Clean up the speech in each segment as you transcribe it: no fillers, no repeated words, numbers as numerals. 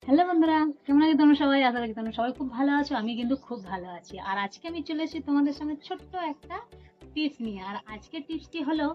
Hello বন্ধুরা, কেমন আছো তোমরা সবাই? আশা করি তোমরা সবাই খুব ভালো আছো। আমি কিন্তু খুব ভালো আছি। আর আজকে আমি চলে এসেছি তোমাদের সামনে ছোট্ট একটা টিপস নিয়ে। আর আজকের টিপসটি হলো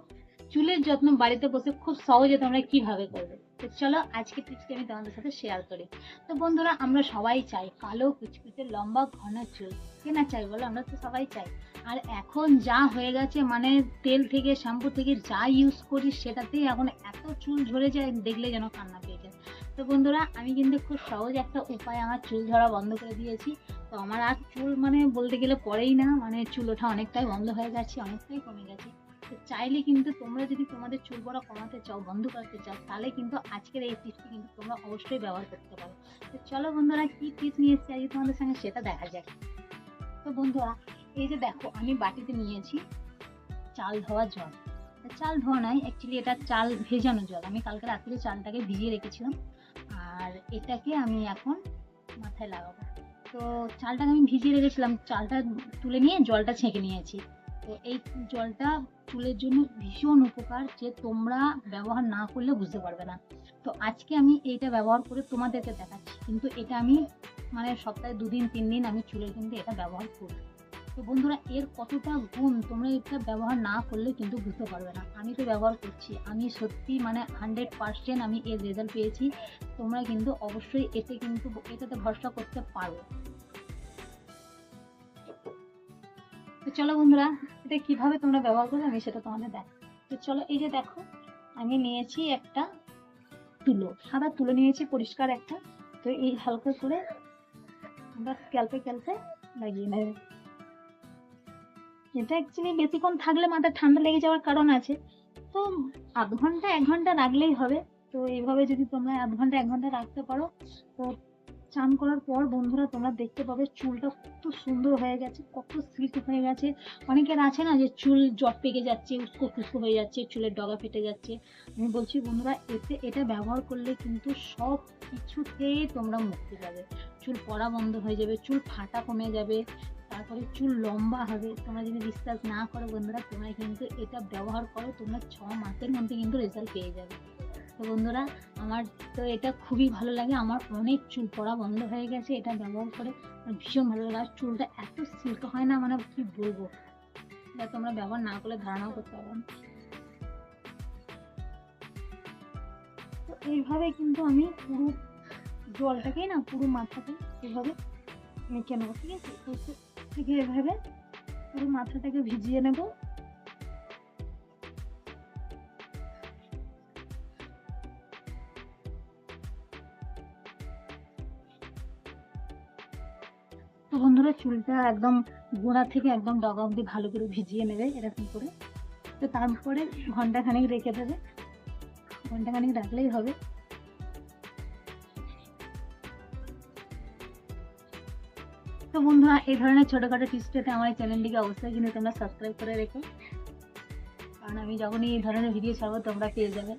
চুলের যত্ন বাড়িতে বসে খুব সহজে তোমরা কিভাবে করবে। তো চলো আজকের টিপসটি আমি তোমাদের সাথে শেয়ার করি। তো বন্ধুরা, আমরা সবাই চাই কালো কুচকুচে লম্বা ঘন চুল। কে না চাই বলো? আমরা তো সবাই চাই। আর এখন যা হয়ে গেছে, মানে তেল থেকে শ্যাম্পু থেকে যা ইউজ করি সেটাতেই এখন এত চুল ঝরে যায়, দেখলে যেন কান্না পেয়ে যায়। তো বন্ধুরা, আমি কিন্তু খুব সহজ একটা উপায় আমার চুল ঝরা বন্ধ করে দিয়েছি। তো আমার আর চুল মানে বলতে গেলে পড়েই না, মানে চুল ওঠা অনেকটাই বন্ধ হয়ে গেছে, অনেকটাই কমে গেছে। তো চাইলে কিন্তু তোমরা যদি তোমাদের চুল পড়া কমাতে চাও, বন্ধ করতে চাও, তাহলে কিন্তু আজকের এই টিপসটি কিন্তু তোমরা অবশ্যই ব্যবহার করতে পারো। তো চলো বন্ধুরা, কি টিপস নিয়ে এসেছি আজকে তোমাদের সঙ্গে সেটা দেখা যাক। তো বন্ধুরা, এই যে দেখো, আমি বাটিতে নিয়েছি চাল ধোয়া জল। চাল ধোয়া নয়, অ্যাকচুয়ালি এটা চাল ভেজানো জল। আমি কালকে রাত্রে চালটাকে ভিজিয়ে রেখেছিলাম। আর এটাকে আমি এখন মাথায় লাগাবো। তো চালটাকে আমি ভিজিয়ে রেখেছিলাম, চালটা তুলে নিয়ে জলটা ছেঁকে নিয়েছি। তো এই জলটা চুলের জন্য ভীষণ উপকার, যে তোমরা ব্যবহার না করলে বুঝতে পারবে না। তো আজকে আমি এইটা ব্যবহার করে তোমাদেরকে দেখাচ্ছি, কিন্তু এটা আমি মানে সপ্তাহে 2 দিন 3 দিন আমি চুলের কিন্তু এটা ব্যবহার করি। তো বন্ধুরা, এর কতটা গুণ তোমরা এটা ব্যবহার না করলে কিন্তু বুঝতে পারবে না। আমি তো ব্যবহার করছি, আমি সত্যি মানে 100% আমি এর রেজাল্ট পেয়েছি। তোমরা কিন্তু অবশ্যই এটাতে ভরসা করতে পারো। তো চলো বন্ধুরা, এটা কিভাবে তোমরা ব্যবহার করবে আমি সেটা তোমাদের দেখো। তো চলো, এই যে দেখো, আমি নিয়েছি একটা তুলো, সাদা তুলো নিয়েছি পরিষ্কার একটা। তো এই হালকা করে আমরা স্ক্যাল্পে লাগিয়ে নেবে। এটা অ্যাকচুয়ালি বেশিক্ষণ থাকলে মাথা ঠান্ডা লেগে যাওয়ার কারণ আছে। তো আধ ঘন্টা 1 ঘন্টা রাখলেই হবে। তো এইভাবে যদি তোমরা আধ ঘন্টা 1 ঘন্টা রাখতে পারো, তো চান করার পর বন্ধুরা তোমরা দেখতে পাবে চুলটা কত সুন্দর হয়ে গেছে, কত সিল্ক হয়ে গেছে। অনেকের আছে না যে চুল জট পেকে যাচ্ছে, উস্কো খুস্কো হয়ে যাচ্ছে, চুলের ডগা ফেটে যাচ্ছে। আমি বলছি বন্ধুরা, এটা ব্যবহার করলে কিন্তু সব কিছুতেই তোমরা মুক্তি পাবে। চুল পড়া বন্ধ হয়ে যাবে, চুল ফাটা কমে যাবে, তারপরে চুল লম্বা হবে। তোমরা যদি বিশ্বাস না করো বন্ধুরা, তোমরা কিন্তু এটা ব্যবহার করো, তোমরা 6 মাসের মধ্যে কিন্তু রেজাল্ট পেয়ে যাবে। তো বন্ধুরা, আমার তো এটা খুবই ভালো লাগে, আমার অনেক চুল পড়া বন্ধ হয়ে গেছে এটা ব্যবহার করে। আমার ভীষণ ভালো লাগে, আর চুলটা এত সিল্ক হয় না, মানে কি বলবো, এটা তোমরা ব্যবহার না করলে ধারণাও করতে পারবে না। তো এইভাবে কিন্তু আমি পুরো জলটাকে না পুরো মাথাতে এভাবে মেখে নেবো, ঠিক আছে? থেকে এভাবে পুরো মাথাটাকে ভিজিয়ে নেবো। তো বন্ধুরা, চুলটা একদম গোড়া থেকে একদম ডগা অব্দি ভালো করে ভিজিয়ে নেবে এরকম করে। তো তারপরে ঘন্টাখানেক রেখে দেবে, ঘন্টাখানেক রাখলেই হবে। তো বন্ধুরা, এই ধরনের ছোটখাটো টিপস পেতে আমার এই চ্যানেলটিকে অবশ্যই কিন্তু তোমরা সাবস্ক্রাইব করে রেখো, কারণ আমি যখনই এই ধরনের ভিডিও ছাড়বো তোমরা পেয়ে যাবে।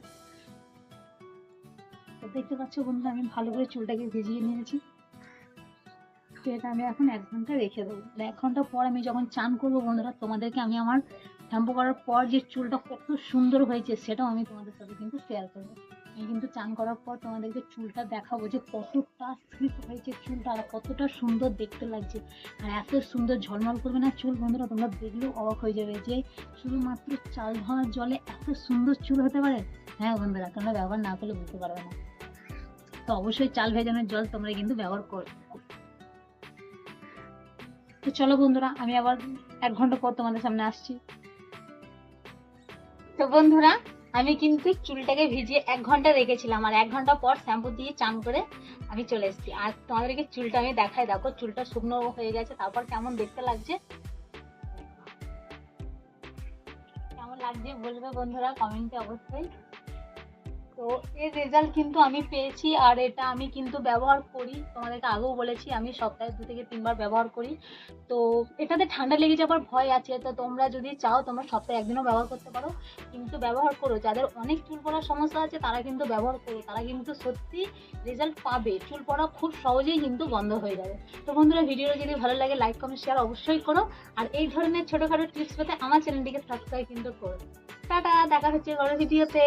তো দেখতে পাচ্ছ বন্ধুরা, আমি ভালো করে চুলটাকে ভিজিয়ে নিয়েছি। তো এটা আমি এখন 1 ঘন্টা রেখে দেবো। 1 ঘন্টা পর আমি যখন চান করবো বন্ধুরা, তোমাদেরকে আমি আমার শ্যাম্পু করার পর যে চুলটা কত সুন্দর হয়েছে সেটাও আমি তোমাদের সাথে কিন্তু শেয়ার করবো। আমি কিন্তু চান করার পর তোমাদেরকে চুলটা দেখাবো যে কতটা স্লিপ হয়েছে চুলটা, আর কতটা সুন্দর দেখতে লাগছে। আর এত সুন্দর ঝলমল করবে না চুল বন্ধুরা, তোমরা দেখলেও অবাক হয়ে যাবে যে শুধুমাত্র চাল ধোয়ার জলে এত সুন্দর চুল হতে পারে। হ্যাঁ বন্ধুরা, তোমরা ব্যবহার না করলে বুঝতে পারবে না। তো অবশ্যই চাল ভেজানোর জল তোমরা কিন্তু ব্যবহার করো। তো চলো বন্ধুরা, আমি আবার 1 ঘন্টা পর তোমাদের সামনে আসছি। তো বন্ধুরা, আমি কিন্তু চুলটাকে ভিজিয়ে 1 ঘন্টা রেখেছিলাম, আর 1 ঘন্টা পর শ্যাম্পু দিয়ে চান করে আমি চলে এসেছি। আর তোমাদেরকে চুলটা আমি দেখাই, দেখো চুলটা শুকনো হয়ে গেছে, তারপর কেমন দেখতে লাগছে, কেমন লাগছে বলবে বন্ধুরা কমেন্টে অবশ্যই। তো এর রেজাল্ট কিন্তু আমি পেয়েছি, আর এটা আমি কিন্তু ব্যবহার করি, তোমাদেরকে আগেও বলেছি আমি সপ্তাহে 2 থেকে 3 বার ব্যবহার করি। তো এটাতে ঠান্ডা লেগে যাবার ভয় আছে, তো তোমরা যদি চাও তোমরা সপ্তাহে 1 দিনও ব্যবহার করতে পারো, কিন্তু ব্যবহার করো। যাদের অনেক চুল পড়ার সমস্যা আছে তারা কিন্তু ব্যবহার করো, তারা কিন্তু সত্যি রেজাল্ট পাবে, চুল পড়া খুব সহজেই কিন্তু বন্ধ হয়ে যাবে। তো বন্ধুরা, ভিডিও যদি ভালো লাগে লাইক কমেন্ট শেয়ার অবশ্যই করো, আর এই ধরনের ছোটোখাটো টিপস পেতে আমার চ্যানেলটিকে সাবস্ক্রাইব কিন্তু করো। টাটা, দেখা হচ্ছে পরের ভিডিওতে।